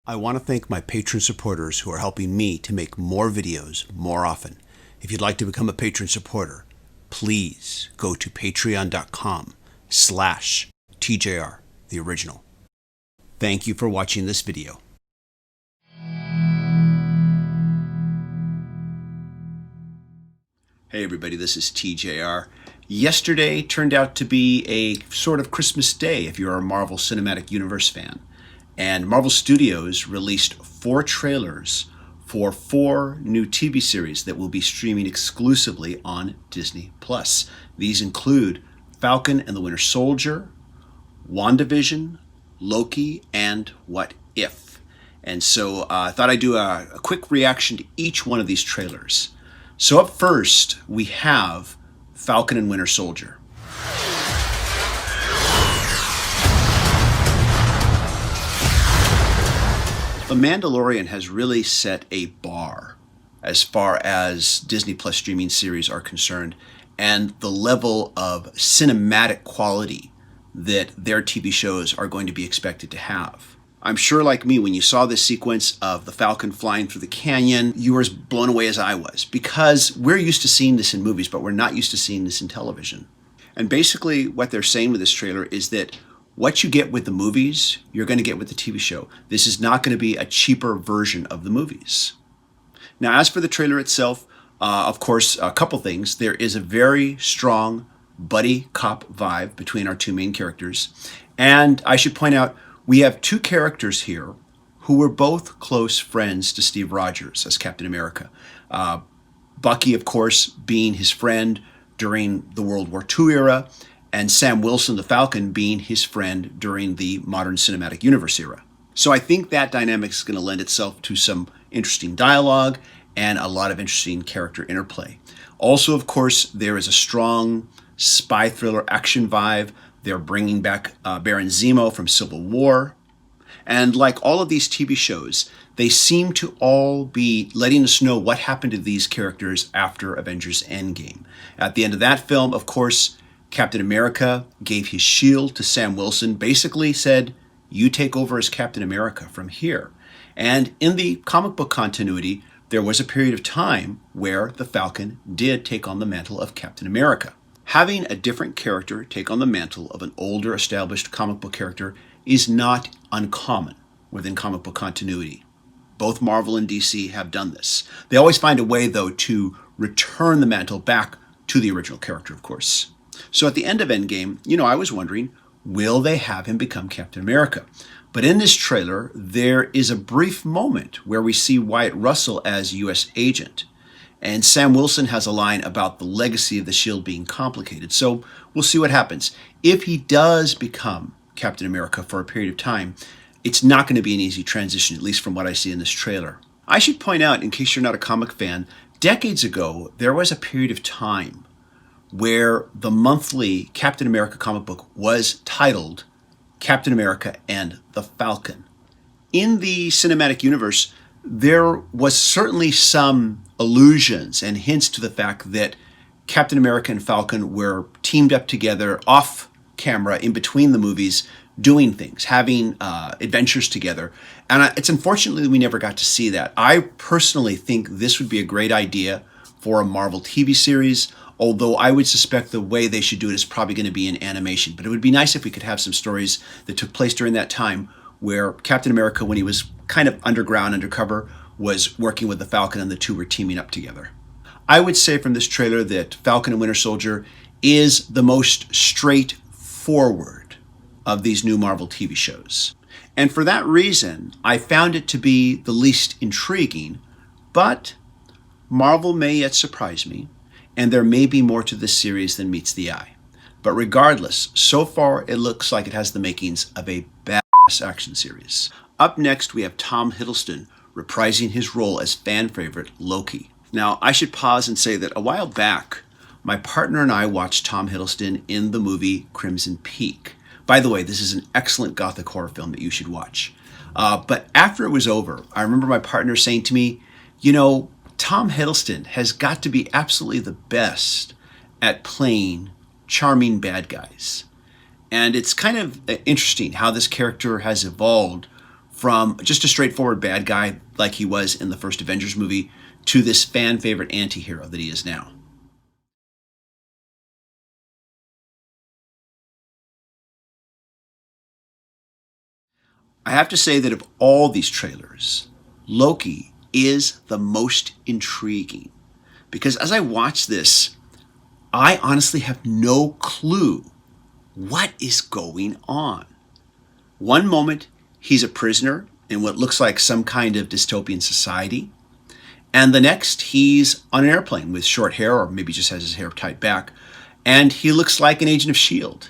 I want to thank my patron supporters who are helping me to make more videos more often. If you'd like to become a patron supporter, please go to patreon.com/TJR, the original. Thank you for watching this video. Hey everybody, this is TJR. Yesterday turned out to be a sort of Christmas day if you're a Marvel Cinematic Universe fan. And Marvel Studios released 4 trailers for 4 new TV series that will be streaming exclusively on Disney+. These include Falcon and the Winter Soldier, Wandavision, Loki, and What If. And so I thought I'd do a quick reaction to each one of these trailers. So up first, we have Falcon and Winter Soldier. The Mandalorian has really set a bar as far as Disney Plus streaming series are concerned, and the level of cinematic quality that their TV shows are going to be expected to have. I'm sure, like me, when you saw this sequence of the Falcon flying through the canyon, you were as blown away as I was, because we're used to seeing this in movies, but we're not used to seeing this in television. And basically what they're saying with this trailer is that what you get with the movies, you're going to get with the TV show. This is not going to be a cheaper version of the movies. Now, as for the trailer itself, of course, a couple things. There is a very strong buddy cop vibe between our 2 main characters. And I should point out, we have 2 characters here who were both close friends to Steve Rogers as Captain America. Bucky, of course, being his friend during the World War II era, and Sam Wilson, the Falcon, being his friend during the modern cinematic universe era. So I think that dynamic is going to lend itself to some interesting dialogue and a lot of interesting character interplay. Also, of course, there is a strong spy thriller action vibe. They're bringing back Baron Zemo from Civil War. And like all of these TV shows, they seem to all be letting us know what happened to these characters after Avengers Endgame. At the end of that film, of course, Captain America gave his shield to Sam Wilson, basically said, you take over as Captain America from here. And in the comic book continuity, there was a period of time where the Falcon did take on the mantle of Captain America. Having a different character take on the mantle of an older established comic book character is not uncommon within comic book continuity. Both Marvel and DC have done this. They always find a way, though, to return the mantle back to the original character, of course. So at the end of Endgame, I was wondering, will they have him become Captain America? But in this trailer, there is a brief moment where we see Wyatt Russell as U.S. agent. And Sam Wilson has a line about the legacy of the shield being complicated. So we'll see what happens. If he does become Captain America for a period of time, it's not going to be an easy transition, at least from what I see in this trailer. I should point out, in case you're not a comic fan, decades ago, there was a period of time where the monthly Captain America comic book was titled Captain America and the Falcon. In the cinematic universe, there was certainly some allusions and hints to the fact that Captain America and Falcon were teamed up together off camera in between the movies, doing things, having adventures together. And it's unfortunately we never got to see that. I personally think this would be a great idea for a Marvel TV series, although I would suspect the way they should do it is probably going to be in animation. But it would be nice if we could have some stories that took place during that time where Captain America, when he was kind of undercover, was working with the Falcon and the 2 were teaming up together. I would say from this trailer that Falcon and Winter Soldier is the most straightforward of these new Marvel TV shows. And for that reason, I found it to be the least intriguing, but Marvel may yet surprise me, and there may be more to this series than meets the eye. But regardless, so far it looks like it has the makings of a badass action series. Up next, we have Tom Hiddleston reprising his role as fan favorite Loki. Now, I should pause and say that a while back, my partner and I watched Tom Hiddleston in the movie Crimson Peak. By the way, this is an excellent gothic horror film that you should watch. But after it was over, I remember my partner saying to me, Tom Hiddleston has got to be absolutely the best at playing charming bad guys. And it's kind of interesting how this character has evolved from just a straightforward bad guy like he was in the first Avengers movie to this fan favorite anti-hero that he is now. I have to say that of all these trailers, Loki is the most intriguing. Because as I watch this, I honestly have no clue what is going on. One moment, he's a prisoner in what looks like some kind of dystopian society. And the next, he's on an airplane with short hair, or maybe just has his hair tied back, and he looks like an agent of S.H.I.E.L.D.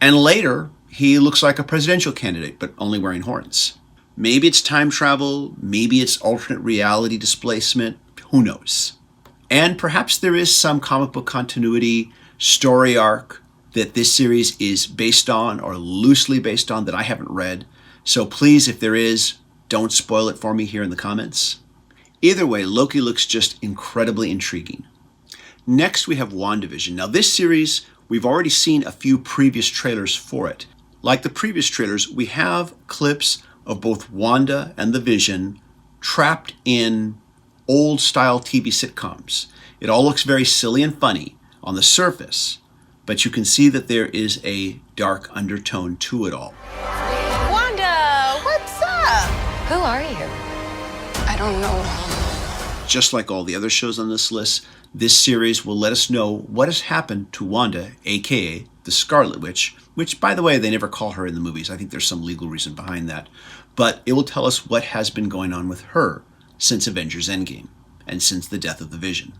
And later, he looks like a presidential candidate, but only wearing horns. Maybe it's time travel, maybe it's alternate reality displacement, who knows? And perhaps there is some comic book continuity, story arc that this series is based on or loosely based on that I haven't read. So please, if there is, don't spoil it for me here in the comments. Either way, Loki looks just incredibly intriguing. Next, we have Wandavision. Now this series, we've already seen a few previous trailers for it. Like the previous trailers, we have clips of both Wanda and the Vision trapped in old-style TV sitcoms. It all looks very silly and funny on the surface, but you can see that there is a dark undertone to it all. Wanda, what's up? Who are you? I don't know. Just like all the other shows on this list, this series will let us know what has happened to Wanda, aka the Scarlet Witch, which, by the way, they never call her in the movies. I think there's some legal reason behind that. But it will tell us what has been going on with her since Avengers Endgame and since the death of the Vision.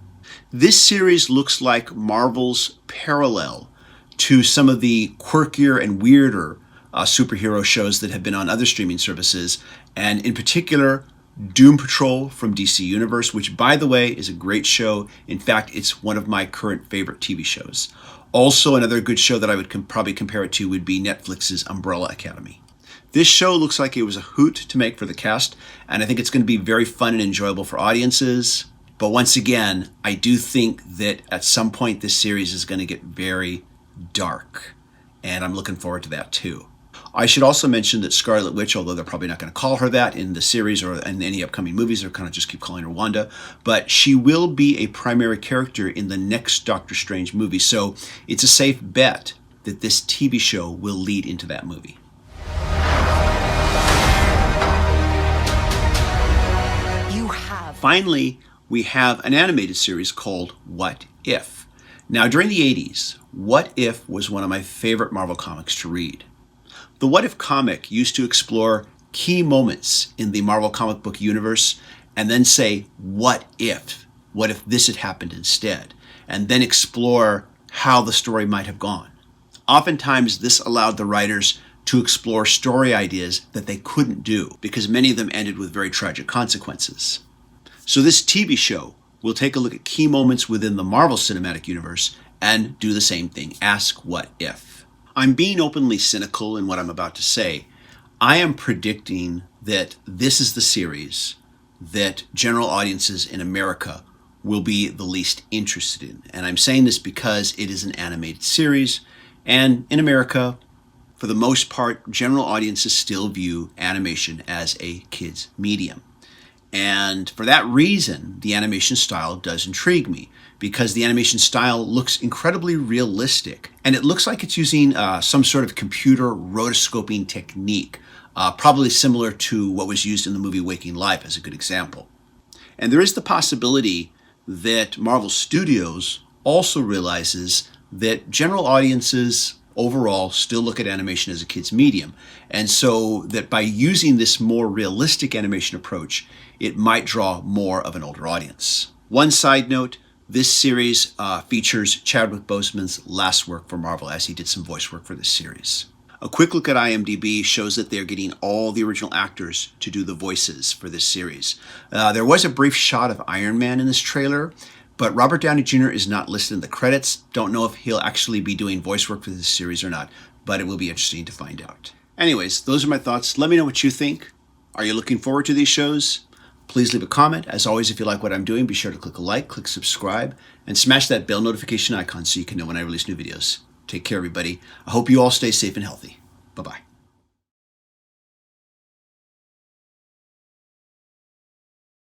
This series looks like Marvel's parallel to some of the quirkier and weirder superhero shows that have been on other streaming services, and in particular, Doom Patrol from DC Universe, which, by the way, is a great show. In fact, it's one of my current favorite TV shows. Also, another good show that I would probably compare it to would be Netflix's Umbrella Academy. This show looks like it was a hoot to make for the cast, and I think it's going to be very fun and enjoyable for audiences. But once again, I do think that at some point this series is going to get very dark, and I'm looking forward to that too. I should also mention that Scarlet Witch, although they're probably not going to call her that in the series or in any upcoming movies, they're kind of just keep calling her Wanda, but she will be a primary character in the next Doctor Strange movie, so it's a safe bet that this TV show will lead into that movie. Finally, we have an animated series called What If? Now, during the 80s, What If was one of my favorite Marvel comics to read. The What If comic used to explore key moments in the Marvel comic book universe and then say, what if? What if this had happened instead? And then explore how the story might have gone. Oftentimes, this allowed the writers to explore story ideas that they couldn't do because many of them ended with very tragic consequences. So this TV show will take a look at key moments within the Marvel Cinematic Universe and do the same thing. Ask what if. I'm being openly cynical in what I'm about to say. I am predicting that this is the series that general audiences in America will be the least interested in. And I'm saying this because it is an animated series, and in America, for the most part, general audiences still view animation as a kid's medium. And for that reason, the animation style does intrigue me, because the animation style looks incredibly realistic. And it looks like it's using some sort of computer rotoscoping technique, probably similar to what was used in the movie Waking Life as a good example. And there is the possibility that Marvel Studios also realizes that general audiences overall still look at animation as a kid's medium. And so that by using this more realistic animation approach, it might draw more of an older audience. One side note, this series features Chadwick Boseman's last work for Marvel, as he did some voice work for this series. A quick look at IMDb shows that they're getting all the original actors to do the voices for this series. There was a brief shot of Iron Man in this trailer, but Robert Downey Jr. is not listed in the credits. Don't know if he'll actually be doing voice work for this series or not, but it will be interesting to find out. Anyways, those are my thoughts. Let me know what you think. Are you looking forward to these shows? Please leave a comment. As always, if you like what I'm doing, be sure to click a like, click subscribe, and smash that bell notification icon so you can know when I release new videos. Take care, everybody. I hope you all stay safe and healthy. Bye-bye.